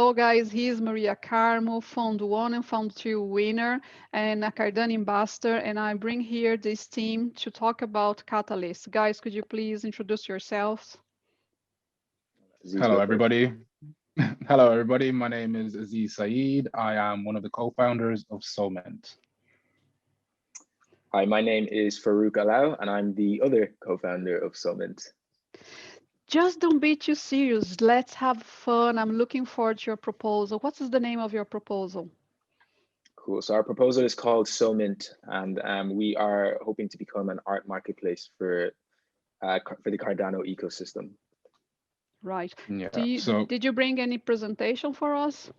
Hello guys, here's Maria Carmo, Fund 1 and Fund 2 winner and a Cardano ambassador, and I bring here this team to talk about Catalyst. Guys, could you please introduce yourselves? Hello everybody. Hello everybody, my name is Aziz Saeed. I am one of the co-founders of SoMint. Hi, my name is Farouk Alau and I'm the other co-founder of SoMint. Just don't be too serious. Let's have fun. I'm looking forward to your proposal. What is the name of your proposal? Cool. So our proposal is called SoMint, and we are hoping to become an art marketplace for the Cardano ecosystem. Right. Yeah. Did you bring any presentation for us?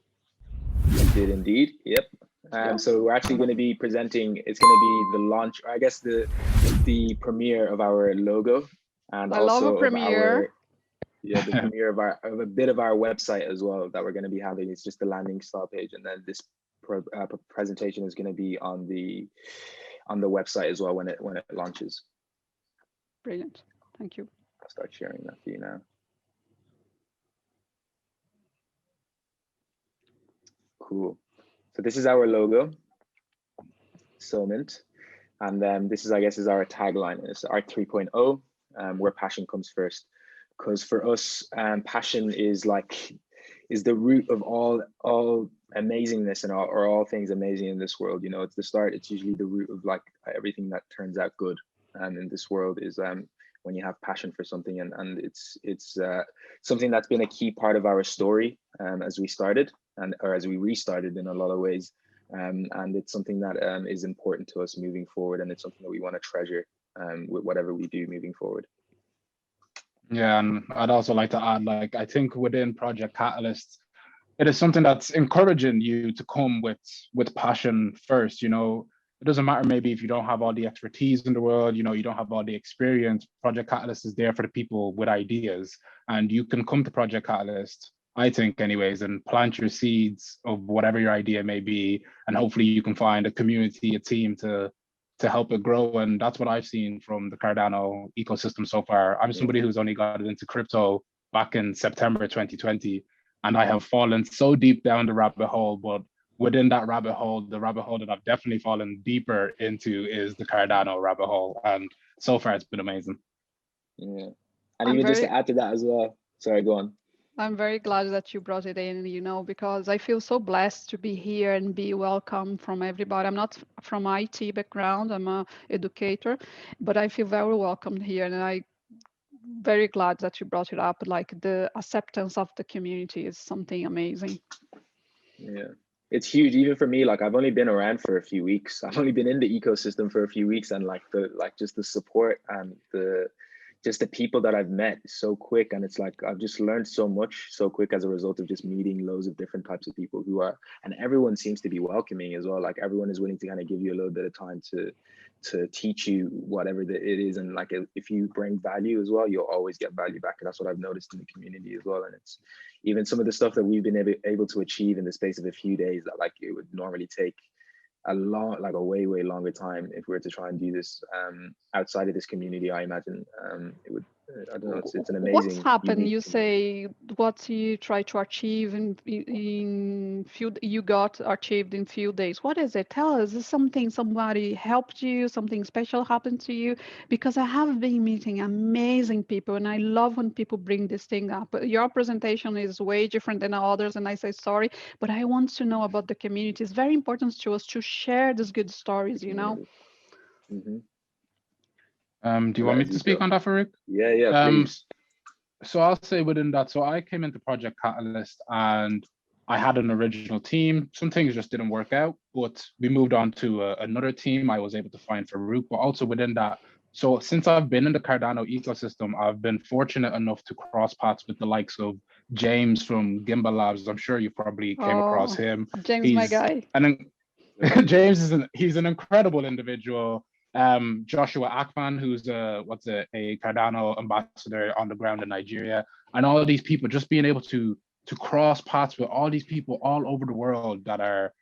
I did indeed. Yep. So we're actually going to be presenting. It's going to be the launch, or I guess the premiere of our logo, and also of our the premiere of a bit of our website as well that we're going to be having. It's just the landing style page, and then this presentation is going to be on the website as well when it launches. Brilliant. Thank you. I'll start sharing that for you now. Cool. So this is our logo, SoMint, and then this is, I guess, is our tagline. It's Art 3.0, where passion comes first. Because for us, passion is the root of all amazingness and all things amazing in this world. You know, it's the start. It's usually the root of like everything that turns out good. And in this world is when you have passion for something, and it's something that's been a key part of our story as we started or as we restarted in a lot of ways. And it's something that is important to us moving forward, and it's something that we want to treasure with whatever we do moving forward. Yeah, and I'd also like to add, like, I think within Project Catalyst, it is something that's encouraging you to come with passion first. You know, it doesn't matter maybe if you don't have all the expertise in the world, you know, you don't have all the experience. Project Catalyst is there for the people with ideas, and you can come to Project Catalyst, I think anyways, and plant your seeds of whatever your idea may be, and hopefully you can find a community, a team to help it grow. And that's what I've seen from the Cardano ecosystem so far. I'm somebody who's only got into crypto back in September 2020, and I have fallen so deep down the rabbit hole, but within that rabbit hole, the rabbit hole that I've definitely fallen deeper into is the Cardano rabbit hole. And so far it's been amazing. Yeah. And even just to add to that as well, sorry, go on. I'm very glad that you brought it in, you know, because I feel so blessed to be here and be welcome from everybody. I'm not from IT background, I'm an educator, but I feel very welcomed here, and I'm very glad that you brought it up. Like the acceptance of the community is something amazing. Yeah, it's huge. Even for me, like I've only been around for a few weeks. I've only been in the ecosystem for a few weeks, and just the support and just the people that I've met so quick. And it's like, I've just learned so much so quick as a result of just meeting loads of different types of people and everyone seems to be welcoming as well. Like everyone is willing to kind of give you a little bit of time to teach you whatever it is. And like, if you bring value as well, you'll always get value back. And that's what I've noticed in the community as well. And it's even some of the stuff that we've been able to achieve in the space of a few days that like it would normally take a way longer time if we were to try and do this outside of this community. I imagine it would, I don't know, it's an amazing. What's happened? You say what you try to achieve you got achieved in few days. What is it? Tell us. Is something somebody helped you? Something special happened to you? Because I have been meeting amazing people, and I love when people bring this thing up. Your presentation is way different than others, and I say sorry, but I want to know about the community. It's very important to us to share these good stories, you know. Mm-hmm. Do you want me to speak on that, Farouk? Yeah, please. So I'll say within that, so I came into Project Catalyst and I had an original team. Some things just didn't work out, but we moved on to another team. I was able to find Farouk, but also within that, so since I've been in the Cardano ecosystem, I've been fortunate enough to cross paths with the likes of James from Kimbo Labs. I'm sure you probably came across him. James, my guy. James he's an incredible individual. Joshua Akpan, who's a Cardano ambassador on the ground in Nigeria, and all of these people, just being able to cross paths with all these people all over the world that are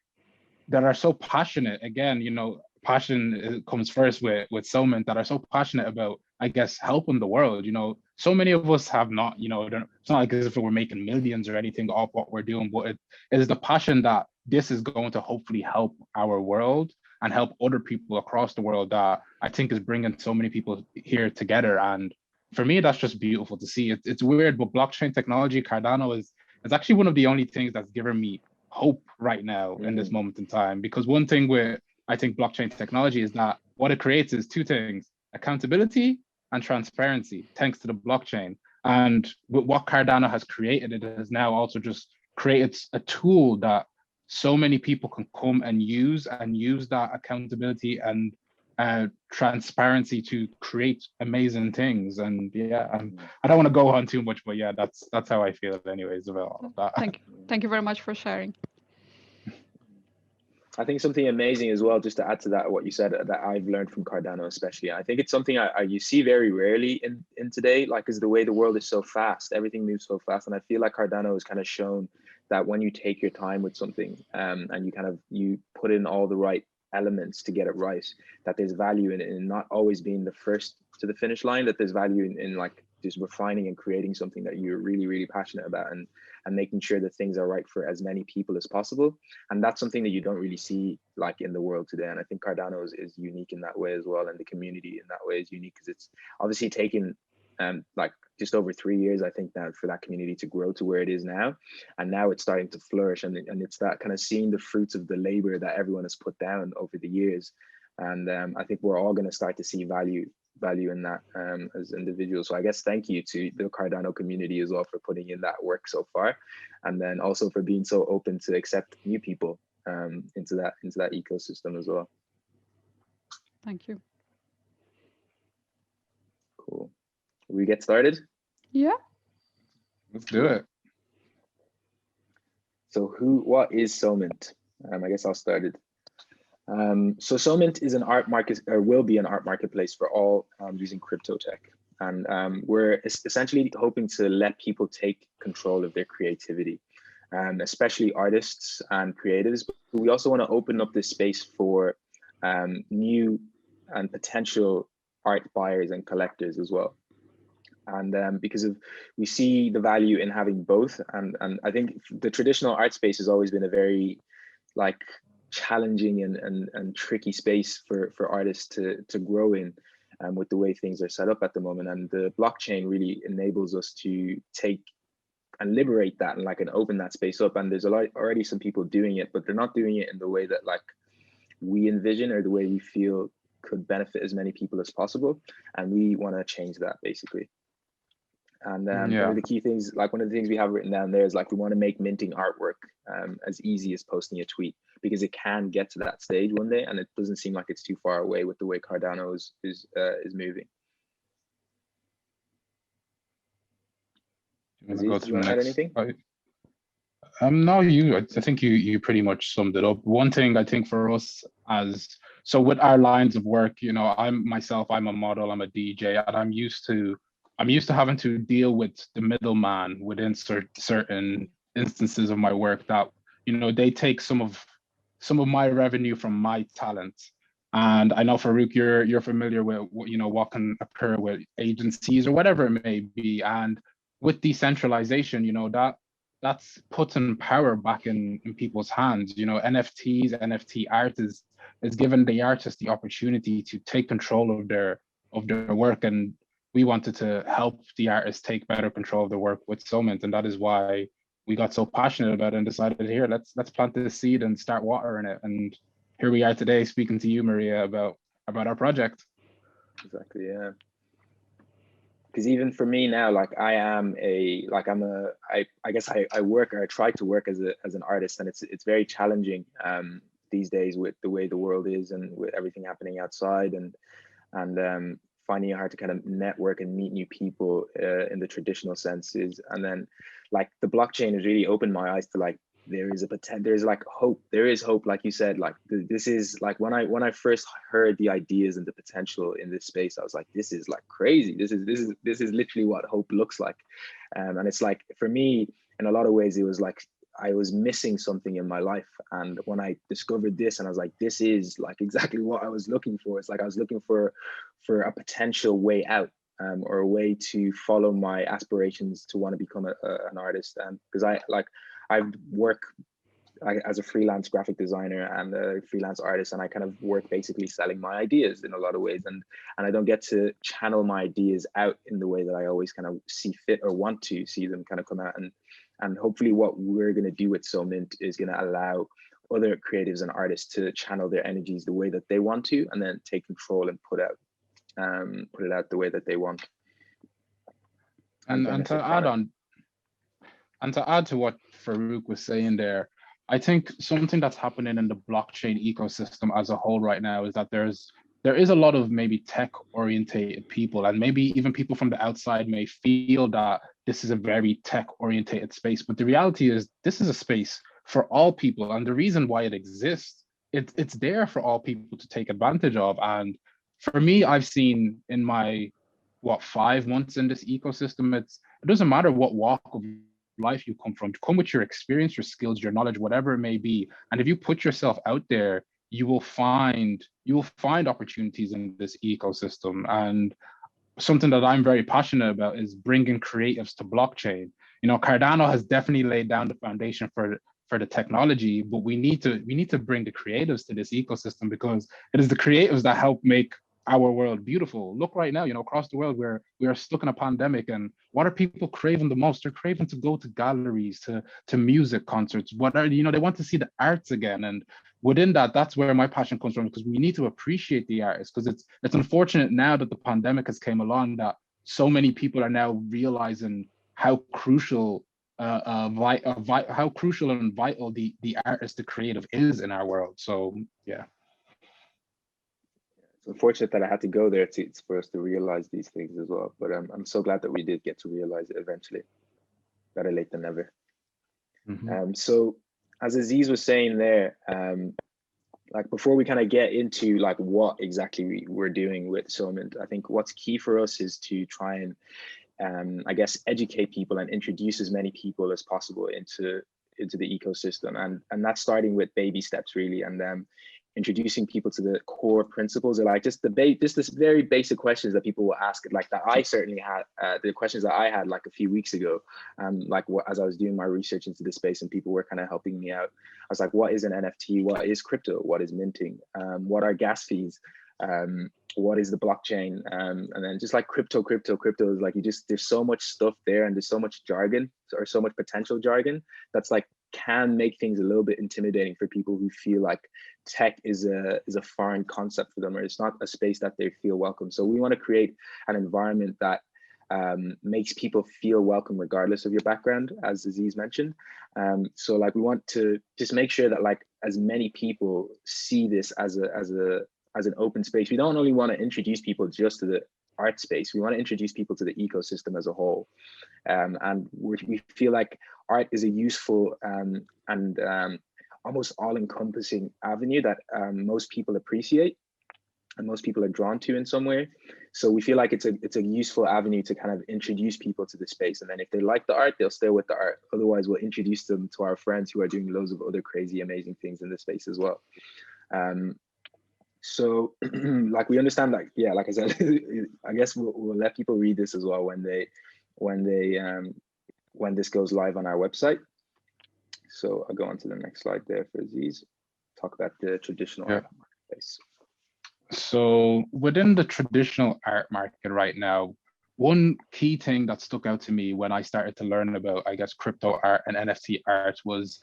so passionate. Again, you know, passion comes first with SoMint, that are so passionate about, I guess, helping the world. You know, so many of us have not, you know, it's not like as if we're making millions or anything off what we're doing, but it is the passion that this is going to hopefully help our world and help other people across the world, that I think is bringing so many people here together. And for me, that's just beautiful to see. It's weird, but blockchain technology, Cardano, is actually one of the only things that's given me hope right now in this moment in time. Because one thing with, I think, blockchain technology is that what it creates is two things: accountability and transparency, thanks to the blockchain. And with what Cardano has created, it has now also just created a tool that so many people can come and use that accountability and transparency to create amazing things. And yeah, I don't want to go on too much, but yeah, that's how I feel anyways about all of that. Thank you very much for sharing. I think something amazing as well, just to add to that, what you said, that I've learned from Cardano especially. I think it's something you see very rarely in today, like, is the way the world is so fast. Everything moves so fast. And I feel like Cardano has kind of shown that when you take your time with something, and you put in all the right elements to get it right, that there's value in it, and not always being the first to the finish line, that there's value in like just refining and creating something that you're really, really passionate about, and making sure that things are right for as many people as possible. And that's something that you don't really see like in the world today. And I think Cardano is unique in that way as well. And the community in that way is unique, because it's obviously taken like just over 3 years, I think, now for that community to grow to where it is now. And now it's starting to flourish, and it's that kind of seeing the fruits of the labor that everyone has put down over the years. And I think we're all going to start to see value in that as individuals. So I guess thank you to the Cardano community as well for putting in that work so far, and then also for being so open to accept new people into that ecosystem as well. Thank you. Cool. We get started? Yeah. Let's do it. So what is SoMint? I guess I'll start it. So SoMint is an art market, or will be an art marketplace for all using crypto tech. And we're essentially hoping to let people take control of their creativity, especially artists and creatives. But we also want to open up this space for new and potential art buyers and collectors as well. And because we see the value in having both. And I think the traditional art space has always been a very like challenging and tricky space for artists to grow in, with the way things are set up at the moment. And the blockchain really enables us to take and liberate that and open that space up. And there's already some people doing it, but they're not doing it in the way that like we envision, or the way we feel could benefit as many people as possible. And we want to change that basically. And one of the key things, one of the things we have written down there is we want to make minting artwork as easy as posting a tweet, because it can get to that stage one day, and it doesn't seem like it's too far away with the way Cardano is moving. Do you want to go to add anything? No, I think you pretty much summed it up. One thing I think for us so with our lines of work, I'm a model, I'm a DJ, and I'm used to having to deal with the middleman within certain instances of my work that, they take some of my revenue from my talent. And I know, Farouk, you're familiar with, what can occur with agencies or whatever it may be. And with decentralization, that's putting power back in people's hands. NFTs, NFT art is giving the artist the opportunity to take control of their work. And we wanted to help the artists take better control of their work with SoMint, and that is why we got so passionate about it and decided, here, let's plant this seed and start watering it. And here we are today speaking to you, Maria, about our project. Exactly, yeah. Because even for me now, I guess I work, or I try to work as an artist, and it's very challenging these days with the way the world is and with everything happening outside, and finding it hard to kind of network and meet new people in the traditional senses. And then the blockchain has really opened my eyes to there is hope. There is hope, like you said. This is when I first heard the ideas and the potential in this space, I was like, this is crazy. This is literally what hope looks like. And it's for me, in a lot of ways, it was I was missing something in my life. And when I discovered this, and I was like, this is like exactly what I was looking for. It's like I was looking for a potential way out, or a way to follow my aspirations to want to become an artist. And because I work as a freelance graphic designer and a freelance artist, and I kind of work basically selling my ideas in a lot of ways, and I don't get to channel my ideas out in the way that I always kind of see fit or want to see them kind of come out. And hopefully what we're going to do with SoMint is going to allow other creatives and artists to channel their energies the way that they want to, and then take control and put it out the way that they want. And to add on, and to add to what Farouk was saying there, I think something that's happening in the blockchain ecosystem as a whole right now is that there is a lot of maybe tech orientated people, and maybe even people from the outside may feel that this is a very tech orientated space. But the reality is this is a space for all people. And the reason why it exists, it's there for all people to take advantage of. And for me, I've seen in my, 5 months in this ecosystem, it doesn't matter what walk of life you come with your experience, your skills, your knowledge, whatever it may be. And if you put yourself out there, you will find opportunities in this ecosystem. And something that I'm very passionate about is bringing creatives to blockchain. Cardano has definitely laid down the foundation for the technology, but we need to bring the creatives to this ecosystem, because it is the creatives that help make our world beautiful. Look right now, across the world, we are stuck in a pandemic, and what are people craving the most? They're craving to go to galleries, to music concerts, they want to see the arts again. And within that, that's where my passion comes from, because we need to appreciate the artists. Because it's unfortunate now that the pandemic has came along that so many people are now realizing how crucial how crucial and vital the artist, the creative is in our world. So yeah. Unfortunate that I had to go there for us to realize these things as well. But I'm so glad that we did get to realize it eventually. Better late than never. Mm-hmm. So as Aziz was saying there, like before we kind of get into like what exactly we're doing with SoMint, I think what's key for us is to try and I guess educate people and introduce as many people as possible into the ecosystem, and that's starting with baby steps really, and introducing people to the core principles, or like just this very basic questions that people will ask, like that I certainly had, the questions that I had like a few weeks ago, as I was doing my research into this space and people were kind of helping me out. I was like, what is an NFT? What is crypto? What is minting? What are gas fees? What is the blockchain? And then just like crypto is like, there's so much stuff there, and there's so much jargon, or so much potential jargon that's like can make things a little bit intimidating for people who feel like tech is a foreign concept for them, or it's not a space that they feel welcome. So we want to create an environment that makes people feel welcome regardless of your background, as Aziz mentioned. So like we want to just make sure that like as many people see this as an open space. We don't only want to introduce people just to the art space, we want to introduce people to the ecosystem as a whole. And we feel like art is a useful and almost all-encompassing avenue that most people appreciate and most people are drawn to in some way. So we feel like it's a useful avenue to kind of introduce people to the space. And then if they like the art, they'll stay with the art. Otherwise, we'll introduce them to our friends who are doing loads of other crazy, amazing things in the space as well. So like we understand that, yeah, like I said, I guess we'll let people read this as well when this goes live on our website. So I'll go on to the next slide there for Aziz. Talk about the traditional art marketplace. So within the traditional art market right now, one key thing that stuck out to me when I started to learn about, I guess, crypto art and NFT art was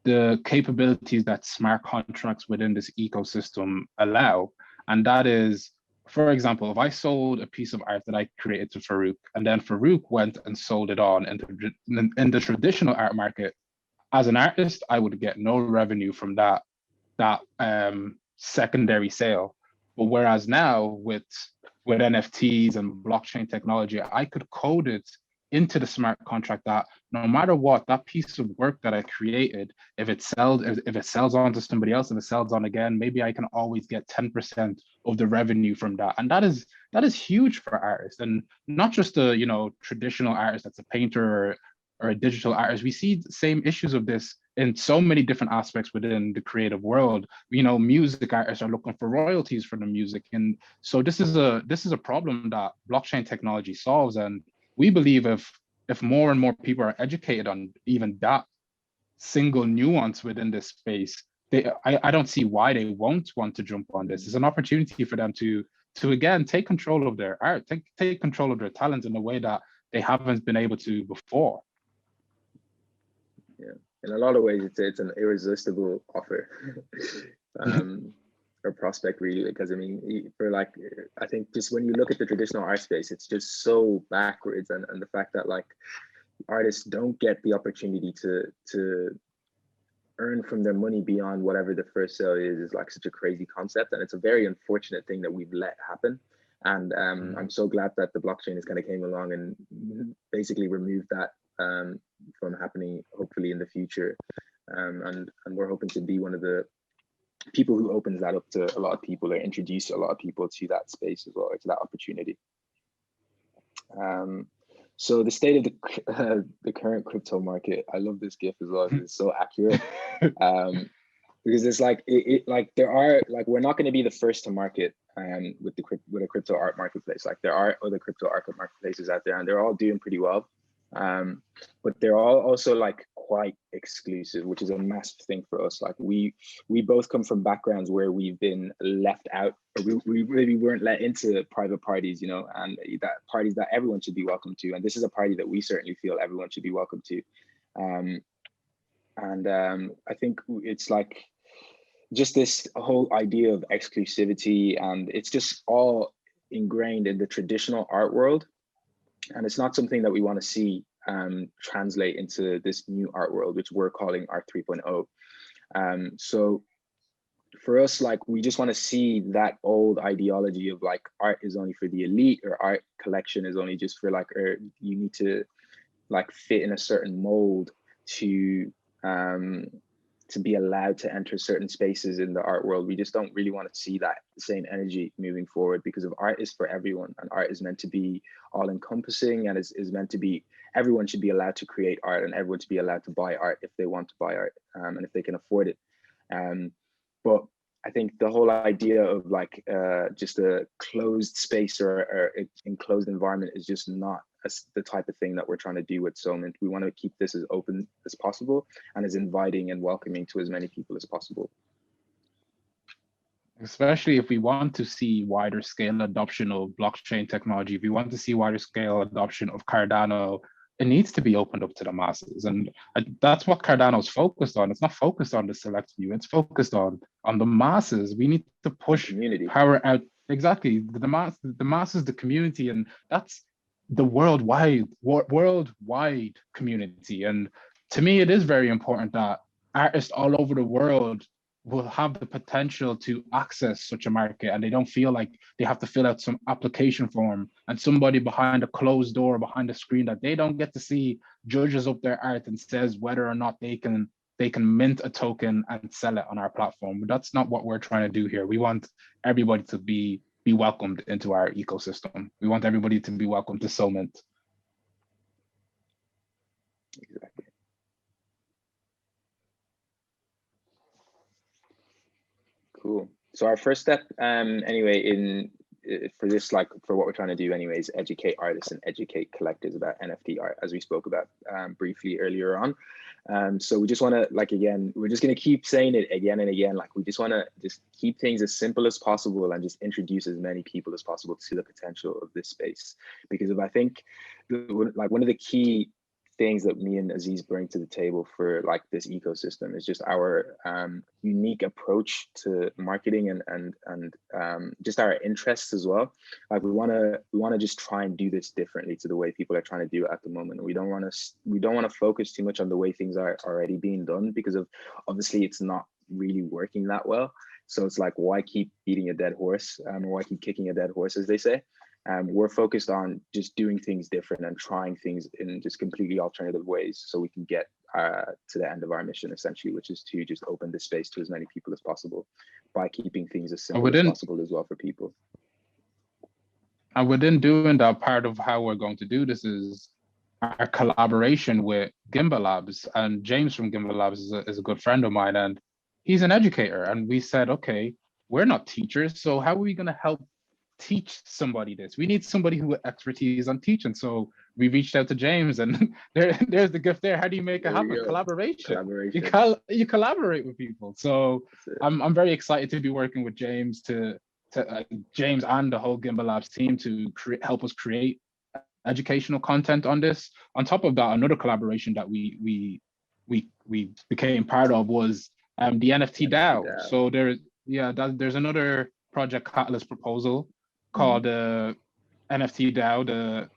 the capabilities that smart contracts within this ecosystem allow. And that is, for example, if I sold a piece of art that I created to Farouk, and then Farouk went and sold it on in the traditional art market, as an artist, I would get no revenue from that secondary sale. But whereas now with NFTs and blockchain technology, I could code it into the smart contract that no matter what, that piece of work that I created, if it sells on to somebody else, if it sells on again, maybe I can always get 10% of the revenue from that. And that is huge for artists, and not just a traditional artist that's a painter or a digital artist, we see the same issues of this in so many different aspects within the creative world. You know, music artists are looking for royalties for the music. And so this is a problem that blockchain technology solves. And we believe if more and more people are educated on even that single nuance within this space, I don't see why they won't want to jump on this. It's an opportunity for them to again take control of their art, take control of their talent in a way that they haven't been able to before. Yeah, in a lot of ways, it's an irresistible offer. Or prospect, really, because I mean, for like, I think just when you look at the traditional art space, it's just so backwards, and the fact that like artists don't get the opportunity to earn from their money beyond whatever the first sale is like such a crazy concept, and it's a very unfortunate thing that we've let happen. And I'm so glad that the blockchain has kind of came along and basically removed that from happening, hopefully in the future. And we're hoping to be one of the people who opens that up to a lot of people, or introduce a lot of people to that space as well, or to that opportunity. So the state of the current crypto market, I love this GIF as well, it's so accurate. Because it's like, like there are, like, we're not going to be the first to market with a crypto art marketplace. Like there are other crypto art marketplaces out there, and they're all doing pretty well. But they're all also like quite exclusive, which is a massive thing for us. Like we both come from backgrounds where we've been left out, or we really weren't let into private parties, you know, and that parties that everyone should be welcome to. And this is a party that we certainly feel everyone should be welcome to. I think it's like just this whole idea of exclusivity, and it's just all ingrained in the traditional art world. And it's not something that we want to see translate into this new art world, which we're calling Art 3.0. So for us, like, we just want to see that old ideology of like art is only for the elite, or art collection is only just for like, or you need to like fit in a certain mold to be allowed to enter certain spaces in the art world. We just don't really want to see that same energy moving forward, because of art is for everyone, and art is meant to be all encompassing, and is meant to be, everyone should be allowed to create art, and everyone should be allowed to buy art if they want to buy art, and if they can afford it. But I think the whole idea of like just a closed space or enclosed environment is just not the type of thing that we're trying to do with SoMint. We want to keep this as open as possible and as inviting and welcoming to as many people as possible. Especially if we want to see wider scale adoption of blockchain technology, if we want to see wider scale adoption of Cardano, it needs to be opened up to the masses. And that's what Cardano is focused on. It's not focused on the select few, it's focused on the masses. We need to push power out. Exactly, the masses, the community, and that's the worldwide community. And to me, it is very important that artists all over the world will have the potential to access such a market, and they don't feel like they have to fill out some application form and somebody behind a closed door, behind a screen that they don't get to see, judges up their art and says whether or not they can mint a token and sell it on our platform. But that's not what we're trying to do here. We want everybody to be welcomed into our ecosystem. We want everybody to be welcome to SoMint. Exactly. Cool. So our first step, anyway, for this, like for what we're trying to do anyway, is educate artists and educate collectors about NFT art, as we spoke about briefly earlier on. So we just want to, like, again, we're just going to keep saying it again and again. Like, we just want to just keep things as simple as possible and just introduce as many people as possible to the potential of this space. Because if I think, like, one of the key things that me and Aziz bring to the table for like this ecosystem is just our unique approach to marketing and just our interests as well. Like we want to just try and do this differently to the way people are trying to do it at the moment. We don't want to focus too much on the way things are already being done, because of obviously it's not really working that well. So it's like, why keep beating a dead horse, or why keep kicking a dead horse, as they say. We're focused on just doing things different and trying things in just completely alternative ways, so we can get to the end of our mission, essentially, which is to just open this space to as many people as possible by keeping things as simple as possible as well for people. And within doing that, part of how we're going to do this is our collaboration with Kimbo Labs, and James from Kimbo Labs is a good friend of mine, and he's an educator. And we said, okay, we're not teachers, so how are we going to help teach somebody this? We need somebody who has expertise on teaching. So we reached out to James, and there's the gift there. How do you make it happen? Collaboration. You collaborate with people. So I'm very excited to be working with James James and the whole Kimbo Labs team to help us create educational content on this. On top of that, another collaboration that we became part of was the NFT DAO. So there's another Project Catalyst proposal called the NFT DAO, the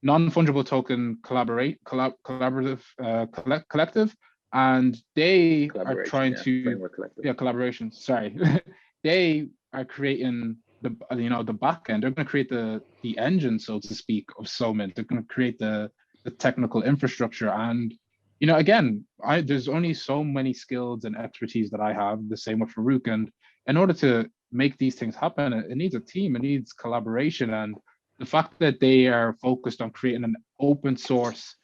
non-fungible token collaborative collective, and they are trying to collaboration. Sorry, they are creating the back end. They're going to create the engine, so to speak, of SoMint. They're going to create the technical infrastructure, and again, there's only so many skills and expertise that I have. The same with Farouk, and in order to make these things happen, it needs a team, it needs collaboration, and the fact that they are focused on creating an open source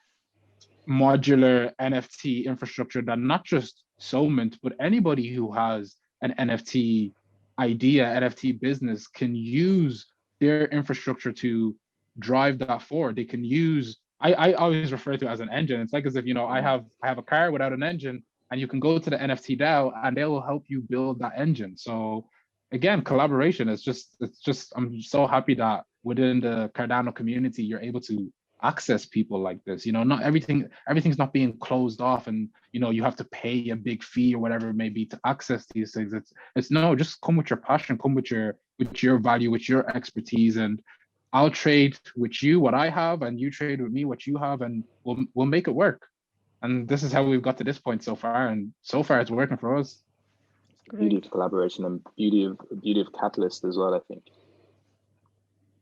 modular NFT infrastructure that not just SoMint, but anybody who has an NFT idea, NFT business can use their infrastructure to drive that forward. They can use, I always refer to it as an engine. It's like as if, I have a car without an engine, and you can go to the NFT DAO and they will help you build that engine. So again, collaboration is I'm so happy that within the Cardano community, you're able to access people like this. Not everything's not being closed off, and you have to pay a big fee or whatever it may be to access these things. It's no, just come with your passion, come with your value, with your expertise, and I'll trade with you what I have, and you trade with me what you have, and we'll make it work. And this is how we've got to this point so far, and so far it's working for us. Beauty of collaboration and beauty of Catalyst as well, I think.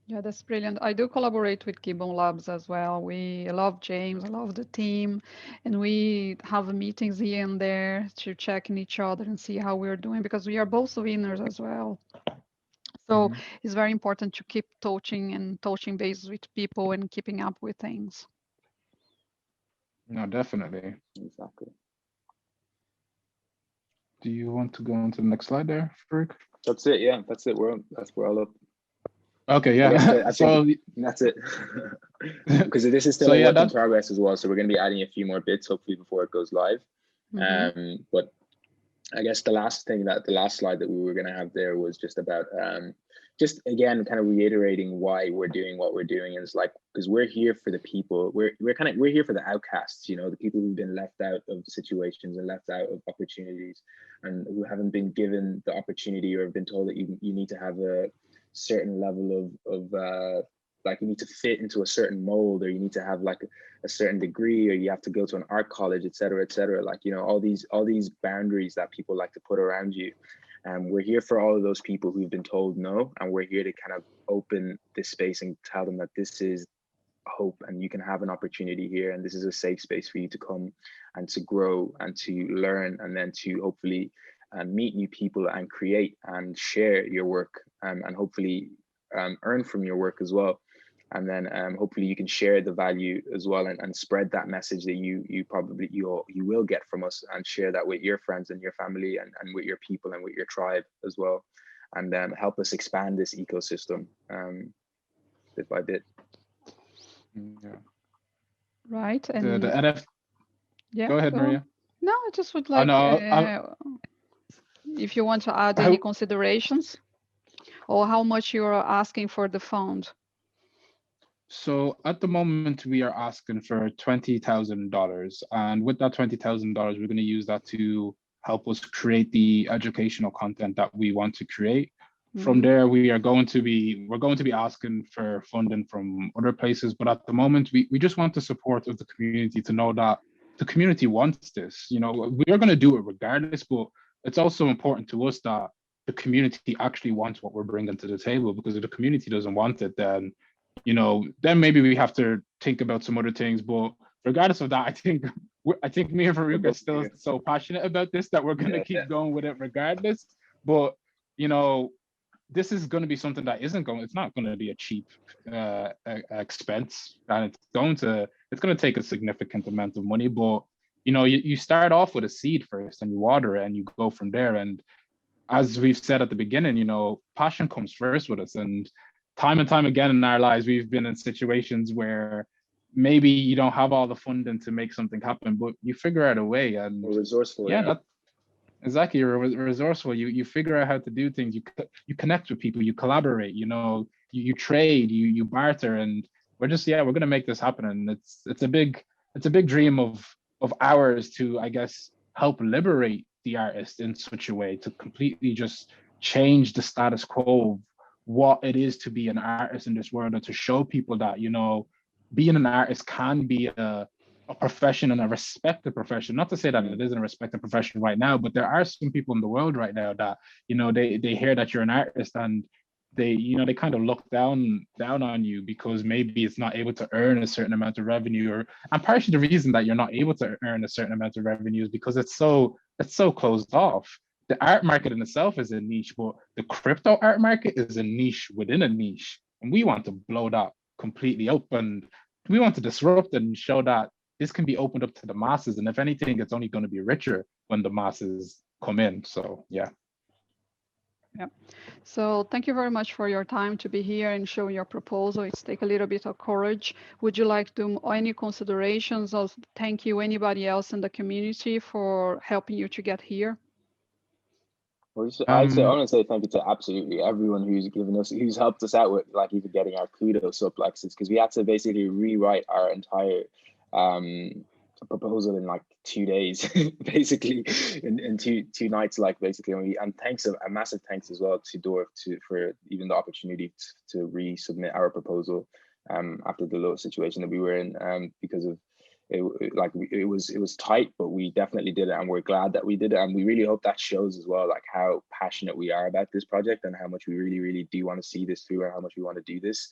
Yeah, that's brilliant. I do collaborate with Kimbo Labs as well. I love James, I love the team, and we have meetings here and there to check in each other and see how we're doing, because we are both winners as well. So it's very important to keep touching base with people and keeping up with things. No, definitely. Exactly. Do you want to go on to the next slide there, Farouk? That's it. Yeah, that's it. We're all up. Okay, yeah. So that's it. Because this is still a work in progress as well. So we're going to be adding a few more bits hopefully before it goes live. But I guess the last slide that we were going to have there was just about just again kind of reiterating why we're doing what we're doing. And it's like, because we're here for the people. We're here for the outcasts, the people who've been left out of situations and left out of opportunities, and who haven't been given the opportunity or have been told that you need to have a certain level of like you need to fit into a certain mold, or you need to have like a certain degree, or you have to go to an art college, et cetera, like all these boundaries that people like to put around you. And we're here for all of those people who've been told no, and we're here to kind of open this space and tell them that this is hope and you can have an opportunity here, and this is a safe space for you to come and to grow and to learn, and then to hopefully meet new people and create and share your work, and hopefully earn from your work as well. And then hopefully you can share the value as well, and spread that message that you will get from us, and share that with your friends and your family, and with your people and with your tribe as well, and then help us expand this ecosystem bit by bit. Yeah. Right. And the NF. Yeah. Go ahead, Maria. No, I just would like if you want to add any considerations, or how much you are asking for the fund. So at the moment, we are asking for $20,000, and with that $20,000, we're going to use that to help us create the educational content that we want to create. From there, we're going to be asking for funding from other places, but at the moment, we just want the support of the community to know that the community wants this. We are going to do it regardless, but it's also important to us that the community actually wants what we're bringing to the table, because if the community doesn't want it, then then maybe we have to think about some other things. But regardless of that, I think me and Farouk are still so passionate about this that we're going to keep going with it regardless. But this is going to be something that it's not going to be a cheap expense, and it's going to take a significant amount of money. But you start off with a seed first, and you water it, and you go from there. And as we've said at the beginning, passion comes first with us. And time again in our lives, we've been in situations where maybe you don't have all the funding to make something happen, but you figure out a way. And We're resourceful. yeah, exactly. You're resourceful. You figure out how to do things. You connect with people. You collaborate. You trade. You barter. And we're gonna make this happen. And it's a big dream of ours to, I guess, help liberate the artist in such a way to completely just change the status quo of what it is to be an artist in this world, and to show people that being an artist can be a profession, and a respected profession. Not to say that it isn't a respected profession right now, but there are some people in the world right now that they hear that you're an artist, and they kind of look down on you because maybe it's not able to earn a certain amount of revenue, and partially the reason that you're not able to earn a certain amount of revenue is because it's so closed off. The art market in itself is a niche, but the crypto art market is a niche within a niche, and we want to blow that completely open. We want to disrupt and show that this can be opened up to the masses, and if anything, it's only going to be richer when the masses come in. So yeah. So thank you very much for your time to be here and show your proposal. It's take a little bit of courage. Would you like to any considerations, or thank you anybody else in the community for helping you to get here? Well, I want to say thank you to absolutely everyone who's helped us out with even getting our kudos up, because we had to basically rewrite our entire proposal in 2 days, basically in two nights, basically. And a massive thanks as well to Dorf for even the opportunity to resubmit our proposal after the low situation that we were in, because of it was tight, but we definitely did it, and we're glad that we did it. And we really hope that shows as well how passionate we are about this project, and how much we really do want to see this through, and how much we want to do this,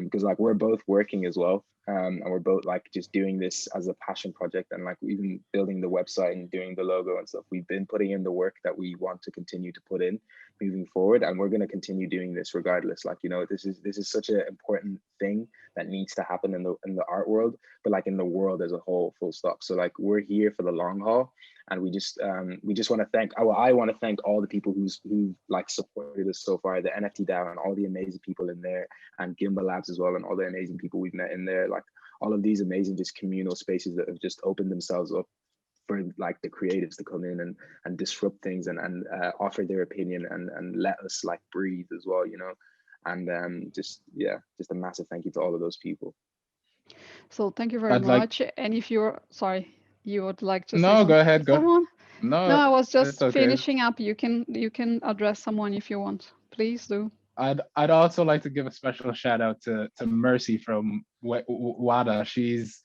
because we're both working as well, and we're both just doing this as a passion project, and even building the website and doing the logo and stuff. We've been putting in the work that we want to continue to put in moving forward, and we're going to continue doing this regardless. This is such an important thing that needs to happen in the art world, but in the world as a whole, full stop. So we're here for the long haul, and we just want to thank. I want to thank all the people who supported us so far, the NFT DAO and all the amazing people in there, and Kimbo Labs as well, and all the amazing people we've met in there. All of these amazing just communal spaces that have just opened themselves up for the creatives to come in and disrupt things and offer their opinion and let us breathe as well, and just a massive thank you to all of those people. So thank you very much. And if you're sorry, you would like to say something? Go ahead. Someone? No, I was just okay. finishing up. You can address someone if you want. Please do. I'd also like to give a special shout out to Mercy from WADA. She's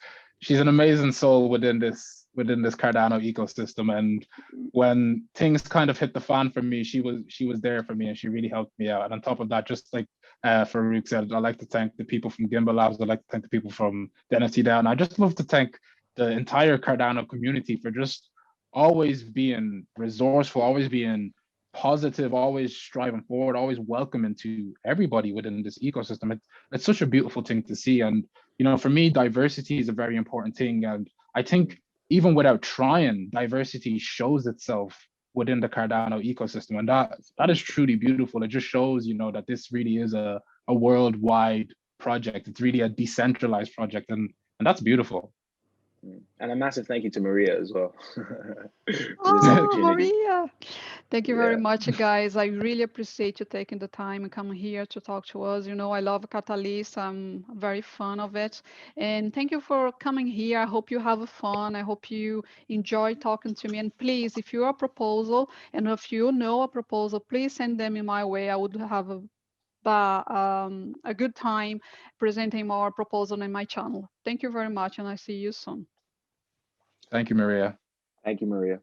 an amazing soul within this Cardano ecosystem, and when things kind of hit the fan for me, she was there for me, and she really helped me out. And on top of that, just Farouk said, I'd like to thank the people from Kimbo Labs. I'd like to thank the people from the NFT DAO, and I just love to thank the entire Cardano community for just always being resourceful, always being positive, always striving forward, always welcoming to everybody within this ecosystem. It's such a beautiful thing to see. And for me, diversity is a very important thing, and I think even without trying, diversity shows itself within the Cardano ecosystem, and that is truly beautiful. It just shows that this really is a worldwide project. It's really a decentralized project, and that's beautiful. And a massive thank you to Maria as well. Maria, thank you very much, guys. I really appreciate you taking the time and coming here to talk to us. I love Catalyst. I'm very fan of it. And thank you for coming here. I hope you have fun. I hope you enjoy talking to me. And please, if you have a proposal, and if you know a proposal, please send them in my way. I would have a good time presenting more proposal in my channel. Thank you very much, and I see you soon. Thank you, Maria. Thank you, Maria.